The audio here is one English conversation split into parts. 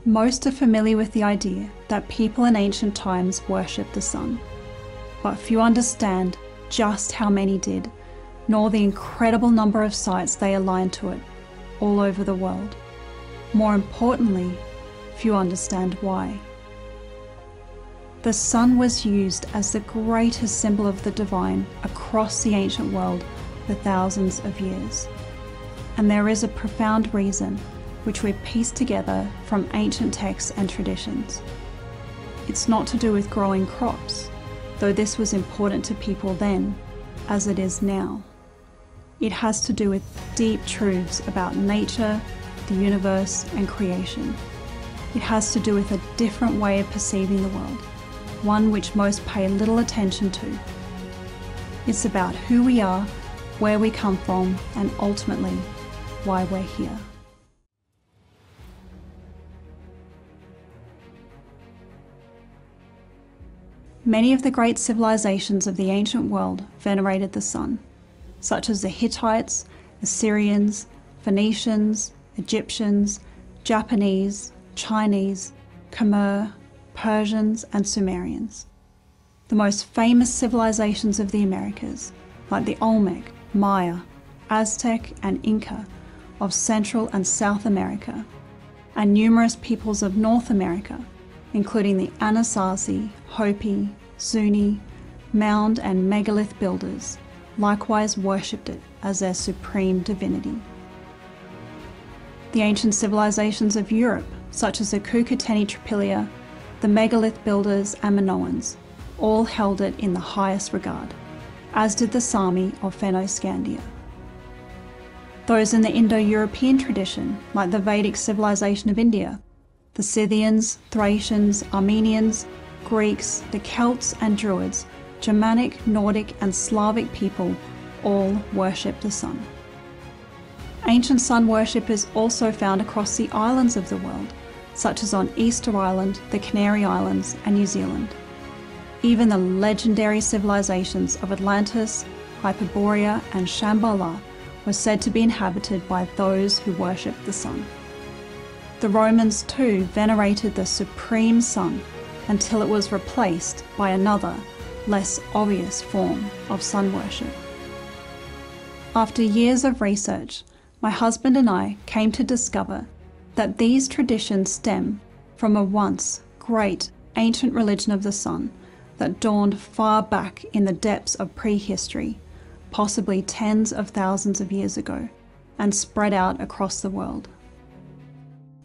Most are familiar with the idea that people in ancient times worshipped the sun, but few understand just how many did, nor the incredible number of sites they aligned to it all over the world. More importantly, few understand why. The sun was used as the greatest symbol of the divine across the ancient world for thousands of years. And there is a profound reason which we piece together from ancient texts and traditions. It's not to do with growing crops, though this was important to people then, as it is now. It has to do with deep truths about nature, the universe, and creation. It has to do with a different way of perceiving the world, one which most pay little attention to. It's about who we are, where we come from, and ultimately, why we're here. Many of the great civilizations of the ancient world venerated the sun, such as the Hittites, Assyrians, Phoenicians, Egyptians, Japanese, Chinese, Khmer, Persians, and Sumerians. The most famous civilizations of the Americas, like the Olmec, Maya, Aztec, and Inca of Central and South America, and numerous peoples of North America, including the Anasazi, Hopi, Zuni, mound and megalith builders, likewise worshipped it as their supreme divinity. The ancient civilizations of Europe, such as the Cucuteni Tripilia, the megalith builders and Minoans, all held it in the highest regard, as did the Sami of Fennoscandia. Those in the Indo-European tradition, like the Vedic civilization of India, the Scythians, Thracians, Armenians, Greeks, the Celts and Druids, Germanic, Nordic and Slavic people all worship the sun. Ancient sun worship is also found across the islands of the world, such as on Easter Island, the Canary Islands and New Zealand. Even the legendary civilizations of Atlantis, Hyperborea and Shambhala were said to be inhabited by those who worshipped the sun. The Romans too venerated the supreme sun until it was replaced by another, less obvious form of sun worship. After years of research, my husband and I came to discover that these traditions stem from a once great ancient religion of the sun that dawned far back in the depths of prehistory, possibly tens of thousands of years ago, and spread out across the world.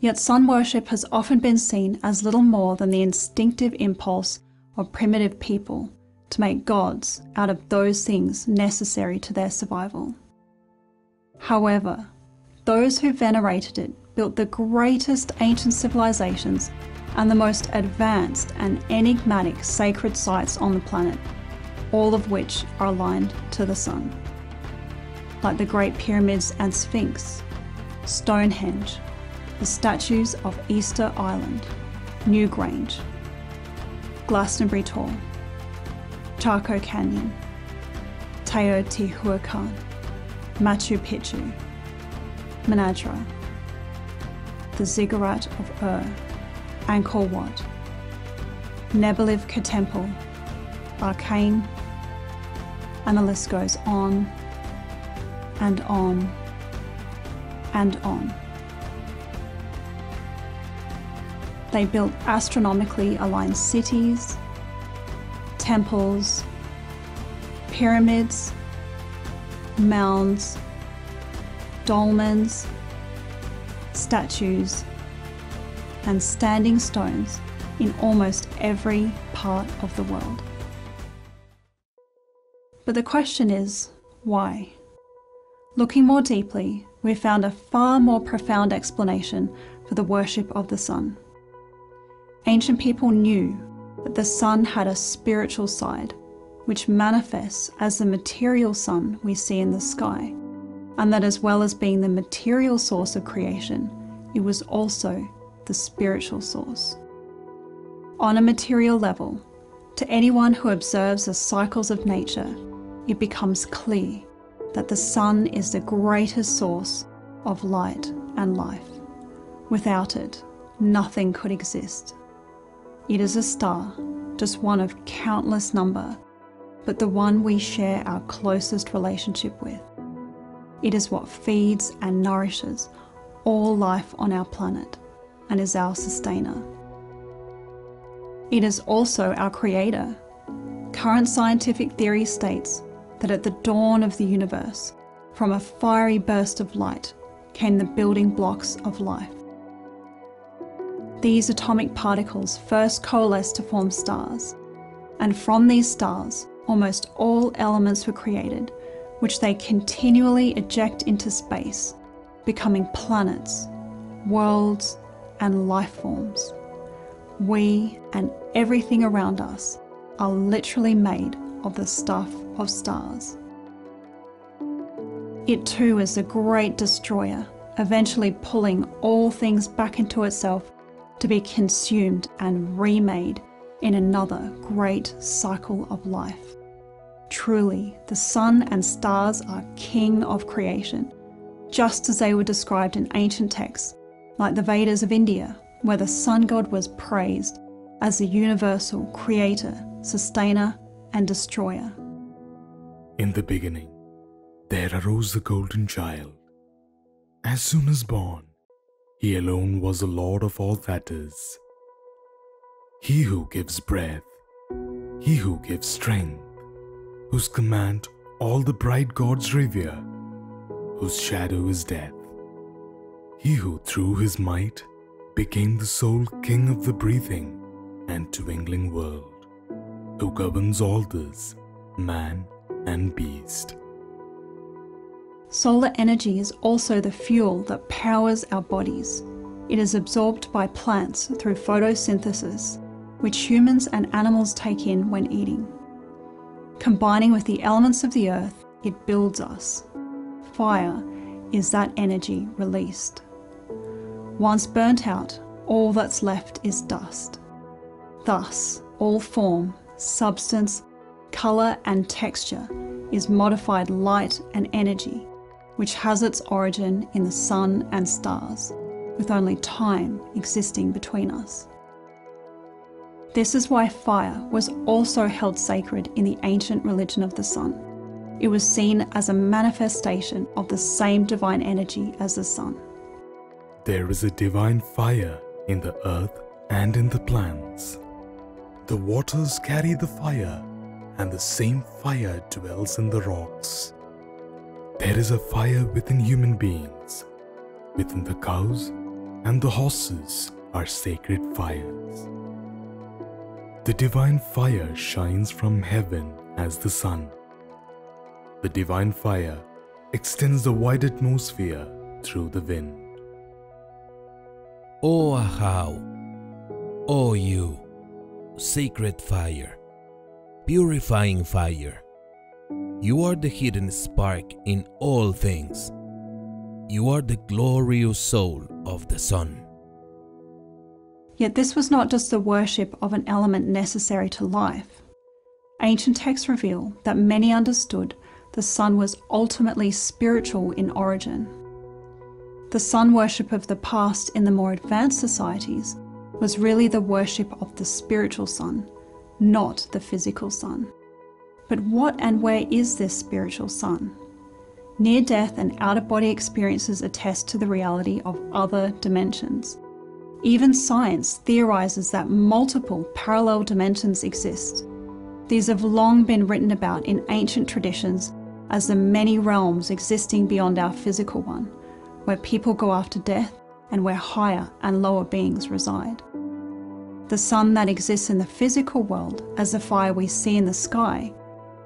Yet sun worship has often been seen as little more than the instinctive impulse of primitive people to make gods out of those things necessary to their survival. However, those who venerated it built the greatest ancient civilizations and the most advanced and enigmatic sacred sites on the planet, all of which are aligned to the sun. Like the Great Pyramids and Sphinx, Stonehenge, the statues of Easter Island, Newgrange, Glastonbury Tor, Chaco Canyon, Teotihuacan, Machu Picchu, Minadra, the Ziggurat of Ur, Angkor Wat, Nebelivka Temple, Arcane, and the list goes on and on and on. They built astronomically aligned cities, temples, pyramids, mounds, dolmens, statues, and standing stones in almost every part of the world. But the question is, why? Looking more deeply, we found a far more profound explanation for the worship of the sun. Ancient people knew that the sun had a spiritual side, which manifests as the material sun we see in the sky, and that as well as being the material source of creation, it was also the spiritual source. On a material level, to anyone who observes the cycles of nature, it becomes clear that the sun is the greatest source of light and life. Without it, nothing could exist. It is a star, just one of countless number, but the one we share our closest relationship with. It is what feeds and nourishes all life on our planet and is our sustainer. It is also our creator. Current scientific theory states that at the dawn of the universe, from a fiery burst of light, came the building blocks of life. These atomic particles first coalesced to form stars, and from these stars, almost all elements were created, which they continually eject into space, becoming planets, worlds, and life forms. We and everything around us are literally made of the stuff of stars. It too is a great destroyer, eventually pulling all things back into itself to be consumed and remade in another great cycle of life. Truly, the sun and stars are king of creation, just as they were described in ancient texts, like the Vedas of India, where the sun god was praised as the universal creator, sustainer, and destroyer. In the beginning, there arose the golden child. As soon as born, he alone was the Lord of all that is. He who gives breath, he who gives strength, whose command all the bright gods revere, whose shadow is death. He who through his might became the sole king of the breathing and dwindling world, who governs all this, man and beast. Solar energy is also the fuel that powers our bodies. It is absorbed by plants through photosynthesis, which humans and animals take in when eating. Combining with the elements of the earth, it builds us. Fire is that energy released. Once burnt out, all that's left is dust. Thus, all form, substance, colour and texture is modified light and energy, which has its origin in the sun and stars, with only time existing between us. This is why fire was also held sacred in the ancient religion of the sun. It was seen as a manifestation of the same divine energy as the sun. There is a divine fire in the earth and in the plants. The waters carry the fire, and the same fire dwells in the rocks. There is a fire within human beings. Within the cows and the horses are sacred fires. The divine fire shines from heaven as the sun. The divine fire extends the wide atmosphere through the wind. O Ahau, O you, sacred fire, purifying fire, you are the hidden spark in all things. You are the glorious soul of the sun. Yet this was not just the worship of an element necessary to life. Ancient texts reveal that many understood the sun was ultimately spiritual in origin. The sun worship of the past in the more advanced societies was really the worship of the spiritual sun, not the physical sun. But what and where is this spiritual sun? Near-death and out-of-body experiences attest to the reality of other dimensions. Even science theorizes that multiple parallel dimensions exist. These have long been written about in ancient traditions as the many realms existing beyond our physical one, where people go after death and where higher and lower beings reside. The sun that exists in the physical world as the fire we see in the sky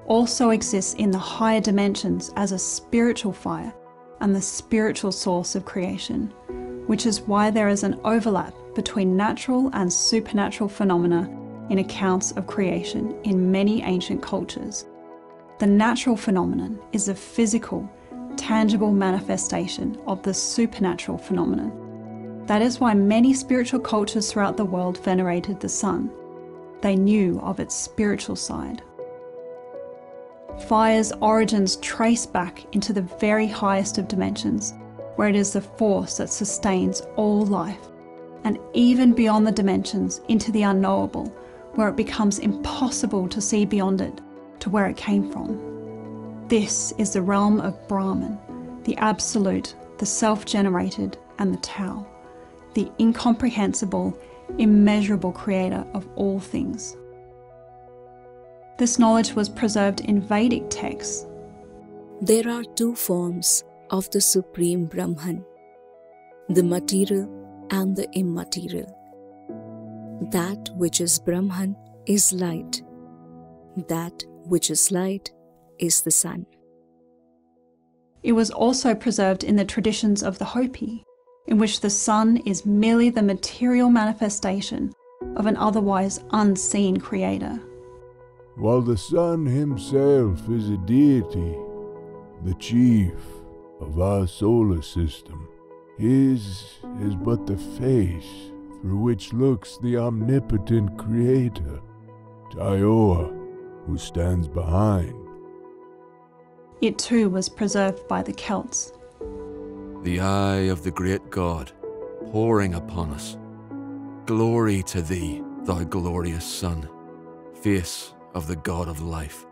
also exists in the higher dimensions as a spiritual fire and the spiritual source of creation, which is why there is an overlap between natural and supernatural phenomena in accounts of creation in many ancient cultures. The natural phenomenon is a physical, tangible manifestation of the supernatural phenomenon. That is why many spiritual cultures throughout the world venerated the sun. They knew of its spiritual side. Fire's origins trace back into the very highest of dimensions, where it is the force that sustains all life, and even beyond the dimensions into the unknowable, where it becomes impossible to see beyond it to where it came from. This is the realm of Brahman, the absolute, the self-generated, and the Tao, the incomprehensible, immeasurable creator of all things. This knowledge was preserved in Vedic texts. There are two forms of the Supreme Brahman, the material and the immaterial. That which is Brahman is light. That which is light is the sun. It was also preserved in the traditions of the Hopi, in which the sun is merely the material manifestation of an otherwise unseen creator. While the sun himself is a deity, the chief of our solar system, his is but the face through which looks the omnipotent creator, Taoa, who stands behind. It too was preserved by the Celts. The eye of the great God, pouring upon us. Glory to thee, thou glorious sun, face of the God of life.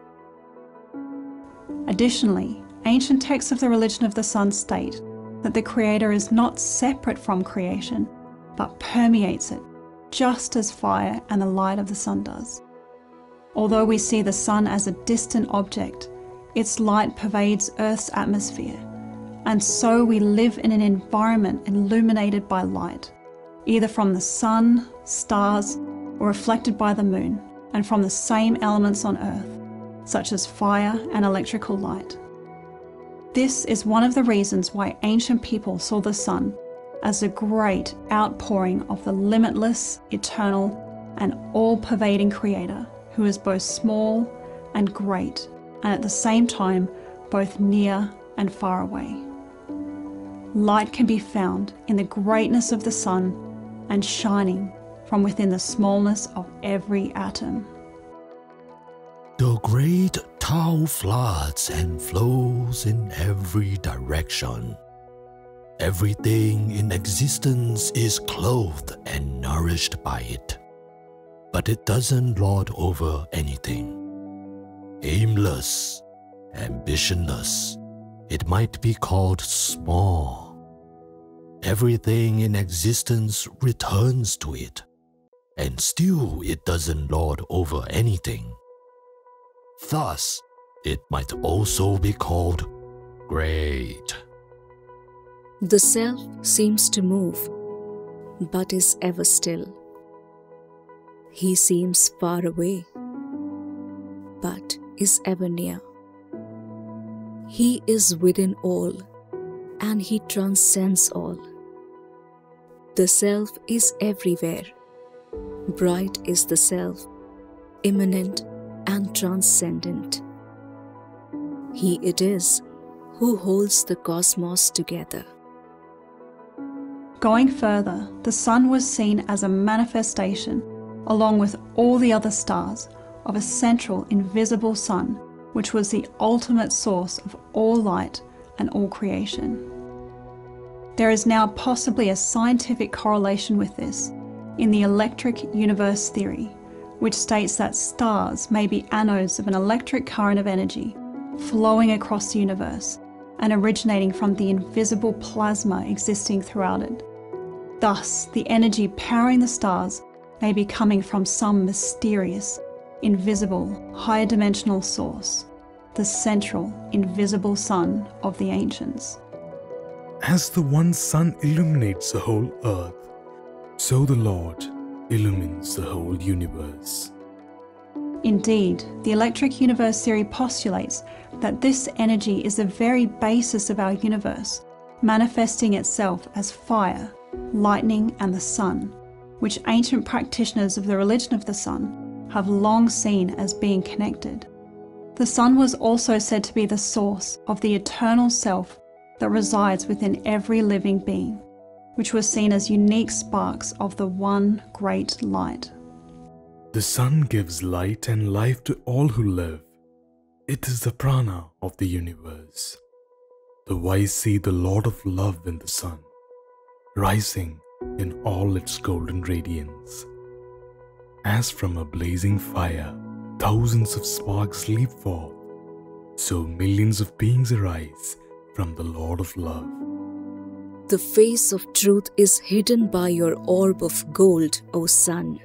Additionally, ancient texts of the religion of the sun state that the creator is not separate from creation, but permeates it, just as fire and the light of the sun does. Although we see the sun as a distant object, its light pervades Earth's atmosphere, and so we live in an environment illuminated by light, either from the sun, stars, or reflected by the moon, and from the same elements on Earth, such as fire and electrical light. This is one of the reasons why ancient people saw the sun as a great outpouring of the limitless, eternal, and all-pervading creator who is both small and great, and at the same time both near and far away. Light can be found in the greatness of the sun and shining from within the smallness of every atom. The great Tao floods and flows in every direction. Everything in existence is clothed and nourished by it, but it doesn't lord over anything. Aimless, ambitionless, it might be called small. Everything in existence returns to it, and still it doesn't lord over anything. Thus, it might also be called great. The self seems to move, but is ever still. He seems far away, but is ever near. He is within all, and he transcends all. The self is everywhere. Bright is the self, immanent and transcendent. He it is who holds the cosmos together. Going further, the sun was seen as a manifestation, along with all the other stars, of a central invisible sun, which was the ultimate source of all light and all creation. There is now possibly a scientific correlation with this in the electric universe theory, which states that stars may be anodes of an electric current of energy flowing across the universe and originating from the invisible plasma existing throughout it. Thus, the energy powering the stars may be coming from some mysterious, invisible, higher dimensional source, the central, invisible sun of the ancients. As the one sun illuminates the whole earth, so the Lord illumines the whole universe. Indeed, the electric universe theory postulates that this energy is the very basis of our universe, manifesting itself as fire, lightning, and the sun, which ancient practitioners of the religion of the sun have long seen as being connected. The sun was also said to be the source of the eternal self that resides within every living being, which was seen as unique sparks of the one great light. The sun gives light and life to all who live. It is the prana of the universe. The wise see the Lord of love in the sun, rising in all its golden radiance. As from a blazing fire, thousands of sparks leap forth, so millions of beings arise from the Lord of love. The face of truth is hidden by your orb of gold, O sun.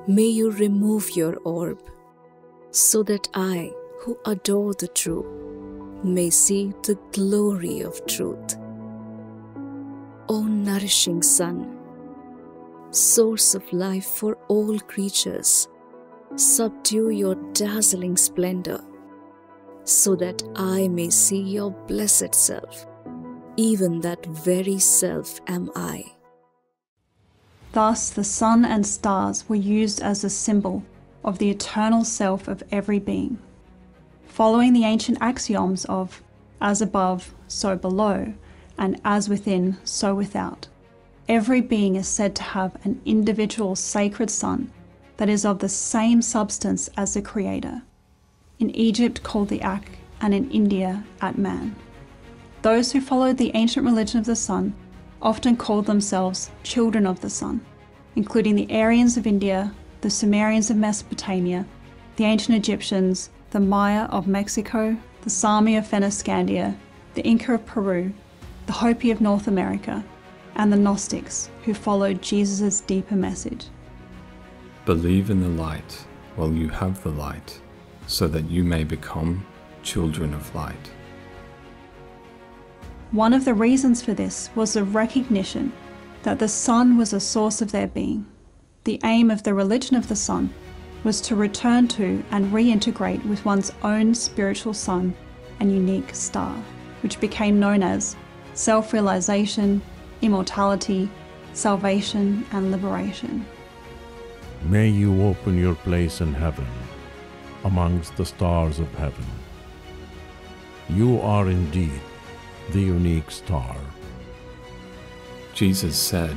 May you remove your orb, so that I, who adore the true, may see the glory of truth. O nourishing sun, source of life for all creatures, subdue your dazzling splendor, so that I may see your blessed self. Even that very self am I. Thus the sun and stars were used as a symbol of the eternal self of every being. Following the ancient axioms of as above, so below, and as within, so without, every being is said to have an individual sacred sun that is of the same substance as the Creator. In Egypt called the Ak, and in India Atman. Those who followed the ancient religion of the sun often called themselves children of the sun, including the Aryans of India, the Sumerians of Mesopotamia, the ancient Egyptians, the Maya of Mexico, the Sami of Fennoscandia, the Inca of Peru, the Hopi of North America, and the Gnostics who followed Jesus' deeper message. Believe in the light while you have the light, so that you may become children of light. One of the reasons for this was the recognition that the sun was a source of their being. The aim of the religion of the sun was to return to and reintegrate with one's own spiritual sun and unique star, which became known as self-realization, immortality, salvation, and liberation. May you open your place in heaven, amongst the stars of heaven. You are indeed the unique star. Jesus said,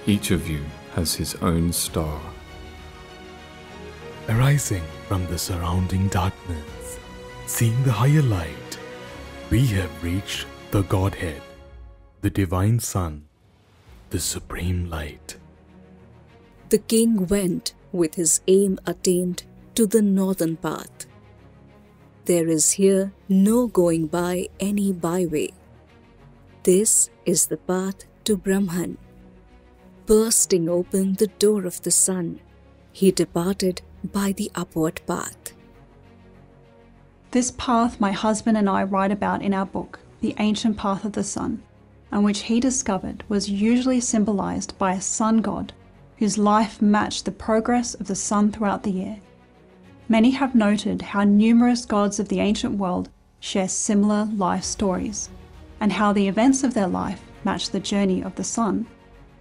each of you has his own star. Arising from the surrounding darkness, seeing the higher light, we have reached the Godhead, the Divine Sun, the Supreme Light. The king went, with his aim attained, to the northern path. There is here no going by any byway. This is the path to Brahman. Bursting open the door of the sun, he departed by the upward path. This path my husband and I write about in our book, The Ancient Path of the Sun, and which he discovered was usually symbolized by a sun god whose life matched the progress of the sun throughout the year. Many have noted how numerous gods of the ancient world share similar life stories, and how the events of their life match the journey of the sun,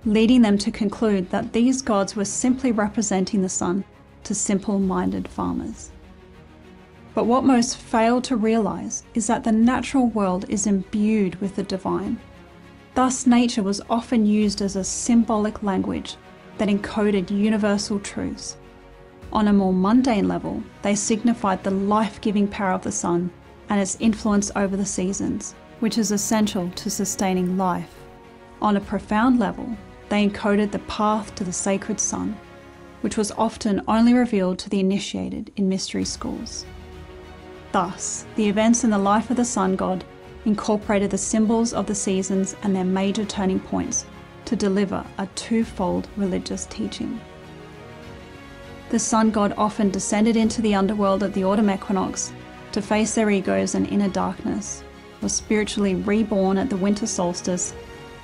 leading them to conclude that these gods were simply representing the sun to simple-minded farmers. But what most fail to realize is that the natural world is imbued with the divine. Thus, nature was often used as a symbolic language that encoded universal truths. On a more mundane level, they signified the life-giving power of the sun and its influence over the seasons, which is essential to sustaining life. On a profound level, they encoded the path to the sacred sun, which was often only revealed to the initiated in mystery schools. Thus, the events in the life of the sun god incorporated the symbols of the seasons and their major turning points to deliver a twofold religious teaching. The sun god often descended into the underworld at the autumn equinox to face their egos and inner darkness, was spiritually reborn at the winter solstice,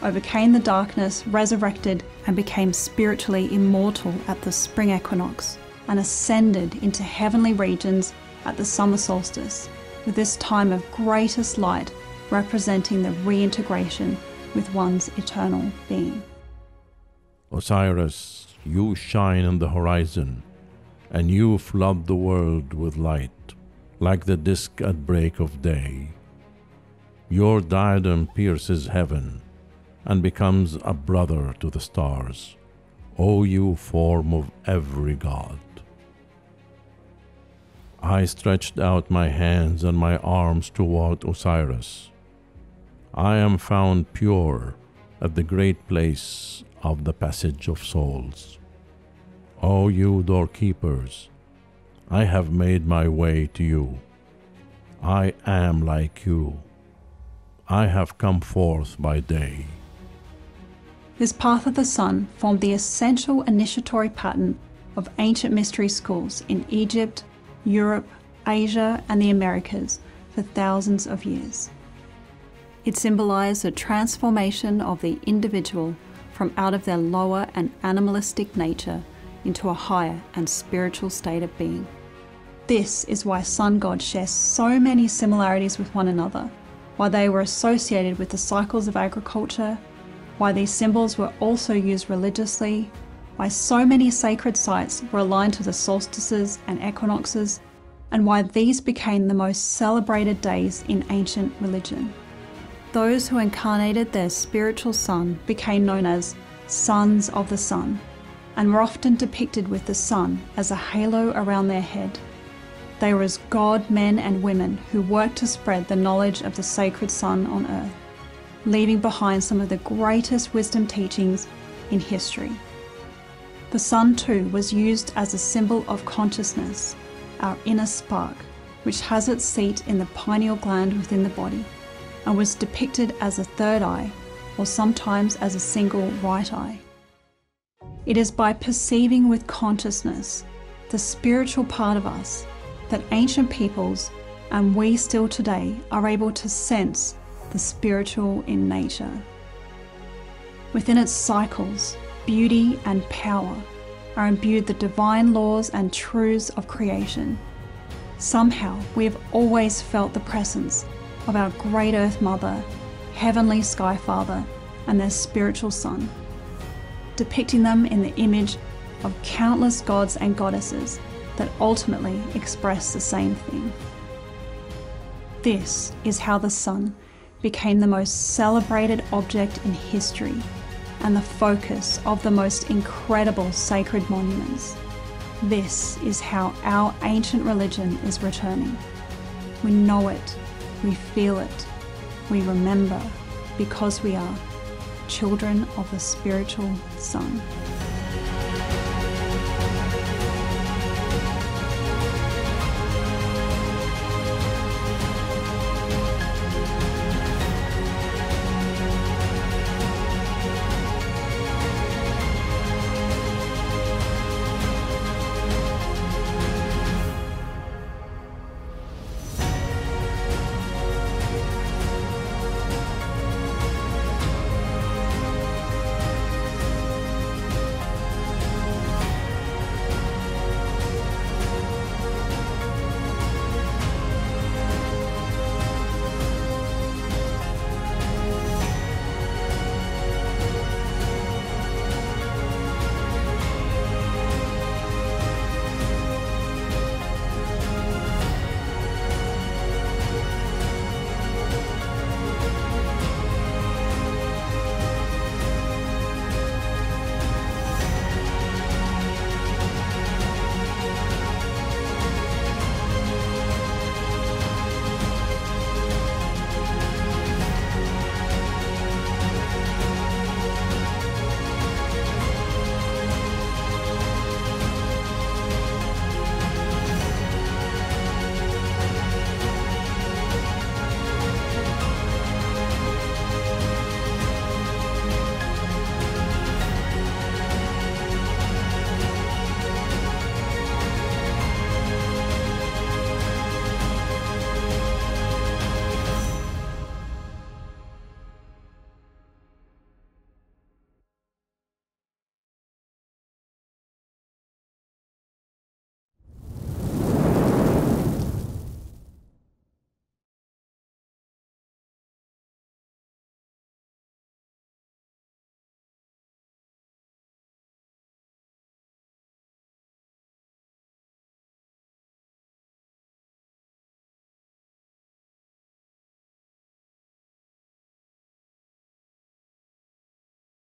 overcame the darkness, resurrected, and became spiritually immortal at the spring equinox, and ascended into heavenly regions at the summer solstice, with this time of greatest light representing the reintegration with one's eternal being. Osiris, you shine on the horizon, and you flood the world with light, like the disk at break of day. Your diadem pierces heaven, and becomes a brother to the stars, O you form of every god. I stretched out my hands and my arms toward Osiris. I am found pure, at the great place of the passage of souls. O you doorkeepers, I have made my way to you. I am like you. I have come forth by day. This path of the sun formed the essential initiatory pattern of ancient mystery schools in Egypt, Europe, Asia, and the Americas for thousands of years. It symbolized the transformation of the individual from out of their lower and animalistic nature into a higher and spiritual state of being. This is why sun gods share so many similarities with one another, why they were associated with the cycles of agriculture, why these symbols were also used religiously, why so many sacred sites were aligned to the solstices and equinoxes, and why these became the most celebrated days in ancient religion. Those who incarnated their spiritual sun became known as sons of the sun, and were often depicted with the sun as a halo around their head. They were as god men and women who worked to spread the knowledge of the sacred sun on earth, leaving behind some of the greatest wisdom teachings in history. The sun too was used as a symbol of consciousness, our inner spark, which has its seat in the pineal gland within the body, and was depicted as a third eye, or sometimes as a single right eye. It is by perceiving with consciousness the spiritual part of us that ancient peoples, and we still today, are able to sense the spiritual in nature. Within its cycles, beauty and power are imbued the divine laws and truths of creation. Somehow, we have always felt the presence of our great Earth Mother, Heavenly Sky Father, and their spiritual Son, depicting them in the image of countless gods and goddesses that ultimately express the same thing. This is how the sun became the most celebrated object in history and the focus of the most incredible sacred monuments. This is how our ancient religion is returning. We know it, we feel it, we remember, because we are children of the spiritual sun.